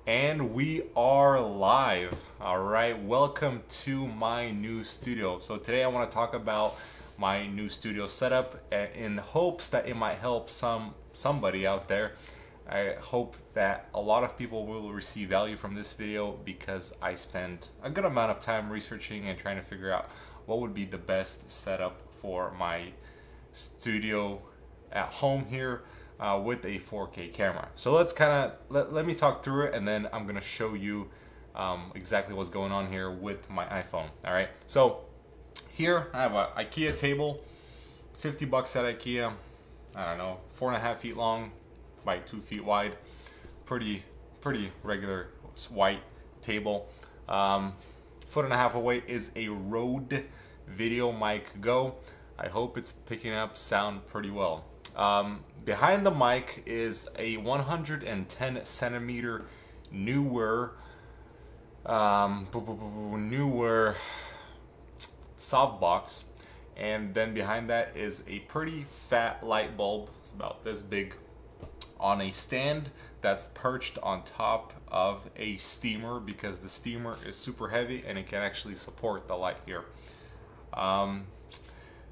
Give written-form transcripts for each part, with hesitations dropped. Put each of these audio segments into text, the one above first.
And we are live. All right, welcome to my new studio. So today I want to talk about my new studio setup in hopes that it might help somebody out there. I hope that a lot of people will receive value from this video because I spent a good amount of time researching and trying to figure out what would be the best setup for my studio at home here with a 4K camera. So let's let me talk through it, and then I'm gonna show you exactly what's going on here with my iPhone. All right, so here I have an IKEA table, 50 bucks at IKEA. I don't know, 4.5 feet long by 2 feet wide. Pretty regular white table. 1.5 foot away is a Rode VideoMic Go. I hope it's picking up sound pretty well. Behind the mic is a 110 centimeter newer softbox, and then behind that is a pretty fat light bulb. It's about this big on a stand that's perched on top of a steamer because the steamer is super heavy and it can actually support the light here.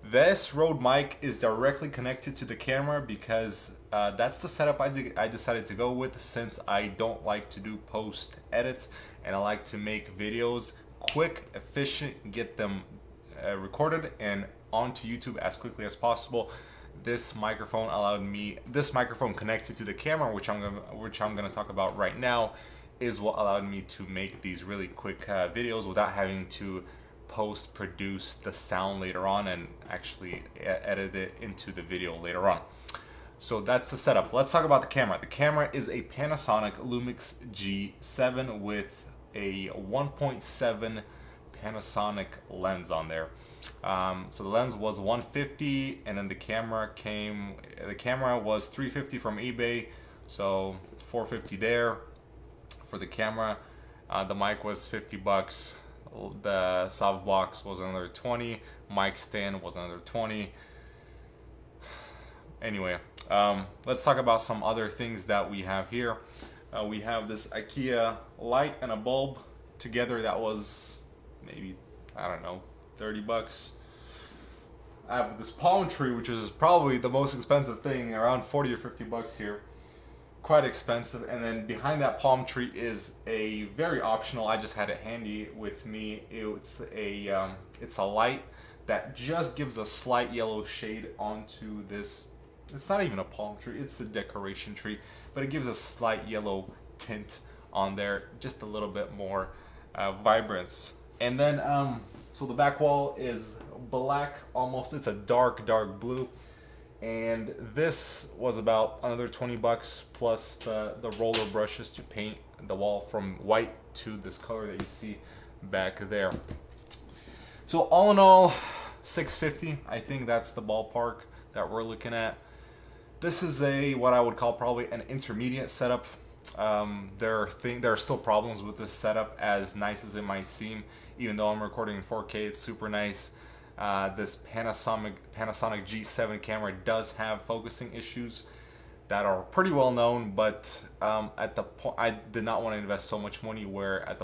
This Rode mic is directly connected to the camera because that's the setup I decided to go with, since I don't like to do post edits and I like to make videos quick, efficient, get them recorded and onto YouTube as quickly as possible. This microphone connected to the camera, which I'm gonna talk about right now, is what allowed me to make these really quick videos without having to post-produce the sound later on and actually edit it into the video later on. So that's the setup. Let's talk about the camera. The camera is a Panasonic Lumix G7 with a 1.7 Panasonic lens on there. So the lens was 150, and then the camera was 350 from eBay, so 450 there for the camera. The mic was 50 bucks. The softbox was another 20. Mic stand was another 20. Anyway, let's talk about some other things that we have here. We have this IKEA light and a bulb together that was maybe, I don't know, 30 bucks. I have this palm tree, which is probably the most expensive thing, around 40 or 50 bucks here. Quite expensive. And then behind that palm tree is a very optional, I just had it handy with me. It's a light that just gives a slight yellow shade onto this. It's not even a palm tree, it's a decoration tree, but it gives a slight yellow tint on there, just a little bit more vibrance. And then so the back wall is black almost, it's a dark blue. And this was about another 20 bucks plus the roller brushes to paint the wall from white to this color that you see back there. So all in all, $650. I think that's the ballpark that we're looking at. This is what I would call probably an intermediate setup. There are still problems with this setup, as nice as it might seem. Even though I'm recording in 4K, it's super nice. This Panasonic G7 camera does have focusing issues that are pretty well known, but at the point I did not want to invest so much money where I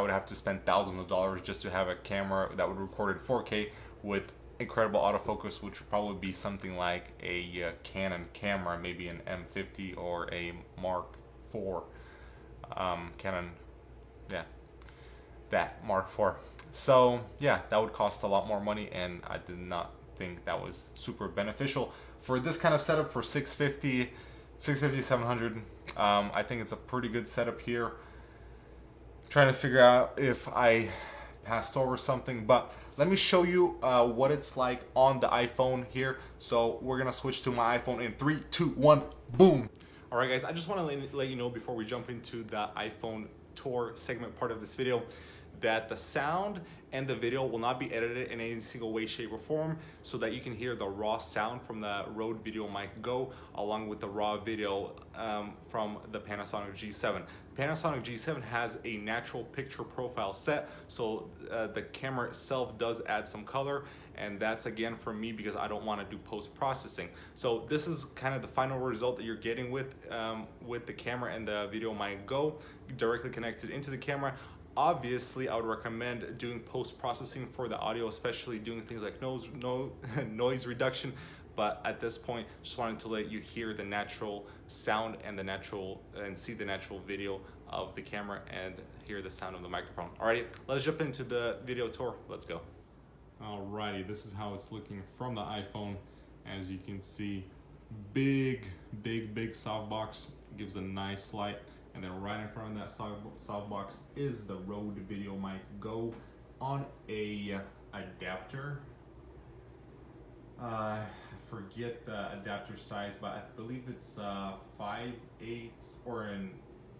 would have to spend thousands of dollars just to have a camera that would record in 4K with incredible autofocus, which would probably be something like a Canon camera, maybe an M50 or a Mark IV Canon, that Mark IV. So yeah, that would cost a lot more money, and I did not think that was super beneficial for this kind of setup. For $650, $700, I think it's a pretty good setup here. Trying to figure out if I passed over something, but let me show you what it's like on the iPhone here. So we're gonna switch to my iPhone in 3, 2, 1, boom. All right, guys, I just want to let you know before we jump into the iPhone tour segment part of this video that the sound and the video will not be edited in any single way, shape, or form, so that you can hear the raw sound from the Rode VideoMic Go along with the raw video from the Panasonic G7. The Panasonic G7 has a natural picture profile set, so the camera itself does add some color, And that's again for me because I don't want to do post-processing. So this is kind of the final result that you're getting with the camera and the VideoMic Go directly connected into the camera. Obviously, I would recommend doing post-processing for the audio, especially doing things like noise reduction. But at this point, just wanted to let you hear the natural sound and see the natural video of the camera and hear the sound of the microphone. Alrighty, let's jump into the video tour. Let's go. Alrighty, this is how it's looking from the iPhone. As you can see, big softbox, gives a nice light. And then right in front of that softbox is the Rode VideoMic Go on a adapter. I forget the adapter size, but I believe it's 5/8 or in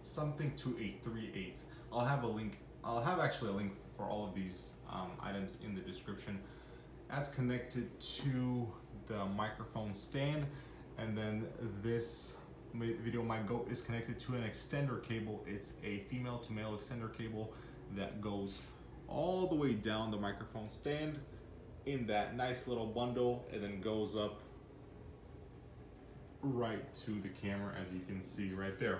something to a 3/8. I'll have a link. I'll have actually a link for all of these items in the description. That's connected to the microphone stand, and then this VideoMic Go is connected to an extender cable. It's a female to male extender cable that goes all the way down the microphone stand in that nice little bundle, and then goes up right to the camera, as you can see right there.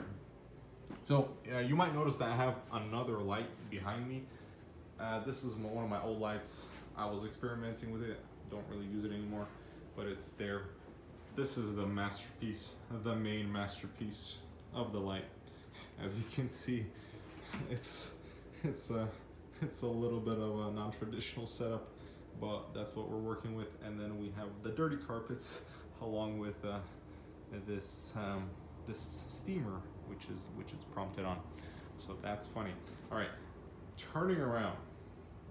So you might notice that I have another light behind me. This is one of my old lights. I was experimenting with it, don't really use it anymore, but it's there. This is the masterpiece, the main masterpiece of the light. As you can see, it's a little bit of a non-traditional setup, but that's what we're working with. And then we have the dirty carpets along with this steamer, which is prompted on. So that's funny. All right, turning around.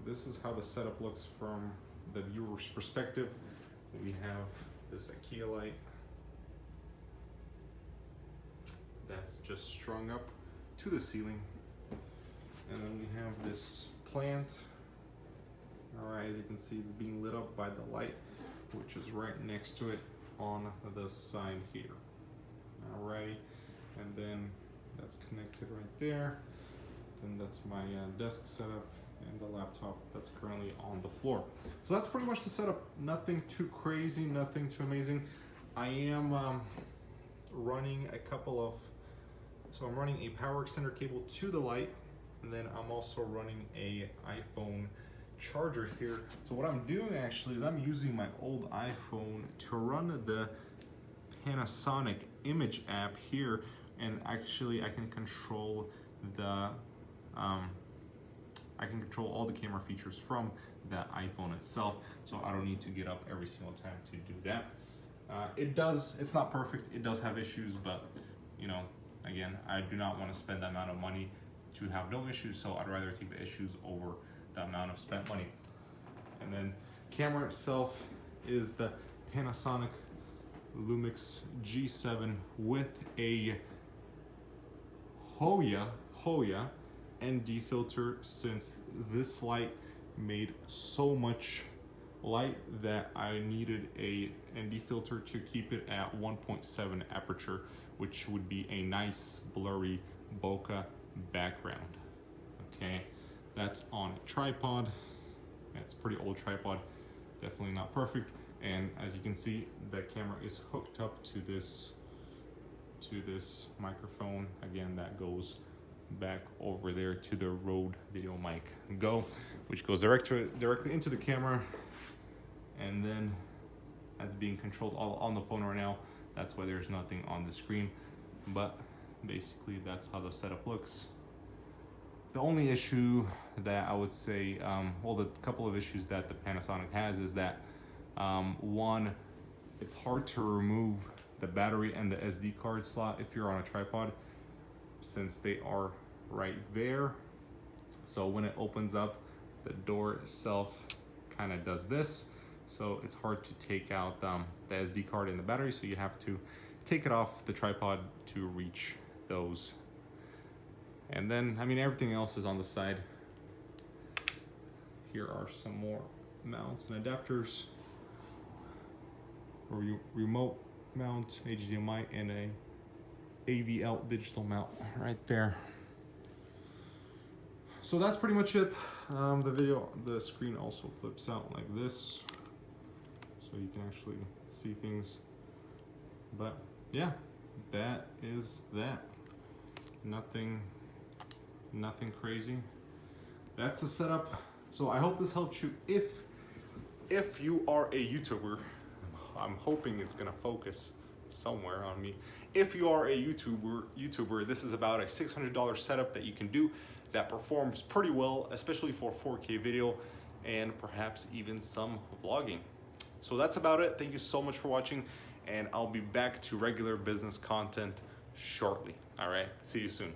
This is how the setup looks from the viewer's perspective. We have this IKEA light that's just strung up to the ceiling, and then we have this plant. All right, as you can see, it's being lit up by the light, which is right next to it on the side here. Alrighty, and then that's connected right there. Then that's my desk setup and the laptop that's currently on the floor. So that's pretty much the setup. Nothing too crazy, nothing too amazing. I am running I'm running a power extender cable to the light, and then I'm also running a iPhone charger here. So what I'm doing actually is I'm using my old iPhone to run the Panasonic image app here, and actually I can control the all the camera features from the iPhone itself, so I don't need to get up every single time to do that. It's not perfect, it does have issues, but you know, again, I do not want to spend that amount of money to have no issues, so I'd rather take the issues over the amount of spent money. And then camera itself is the Panasonic Lumix G7 with a Hoya ND filter, since this light made so much light that I needed a ND filter to keep it at 1.7 aperture, which would be a nice blurry bokeh background. Okay, that's on a tripod. It's a pretty old tripod, definitely not perfect. And as you can see, the camera is hooked up to this microphone. Again, that goes back over there to the Rode VideoMic Go, which goes directly into the camera, and then that's being controlled all on the phone right now. That's why there's nothing on the screen, but basically that's how the setup looks. The only issue that I would say, well, the couple of issues that the Panasonic has is that one, it's hard to remove the battery and the SD card slot if you're on a tripod, since they are right there. So when it opens up, the door itself kind of does this, so it's hard to take out the SD card and the battery, so you have to take it off the tripod to reach those. And then, I mean, everything else is on the side. Here are some more mounts and adapters. Remote mount, HDMI, and a AV out digital mount right there. So that's pretty much it. The screen also flips out like this. so you can actually see things. But yeah, that is that. Nothing crazy. That's the setup. So I hope this helps you. If you are a YouTuber, I'm hoping it's gonna focus somewhere on me. If you are a YouTuber, this is about a $600 setup that you can do that performs pretty well, especially for 4K video and perhaps even some vlogging. So that's about it. Thank you so much for watching, and I'll be back to regular business content shortly. All right, see you soon.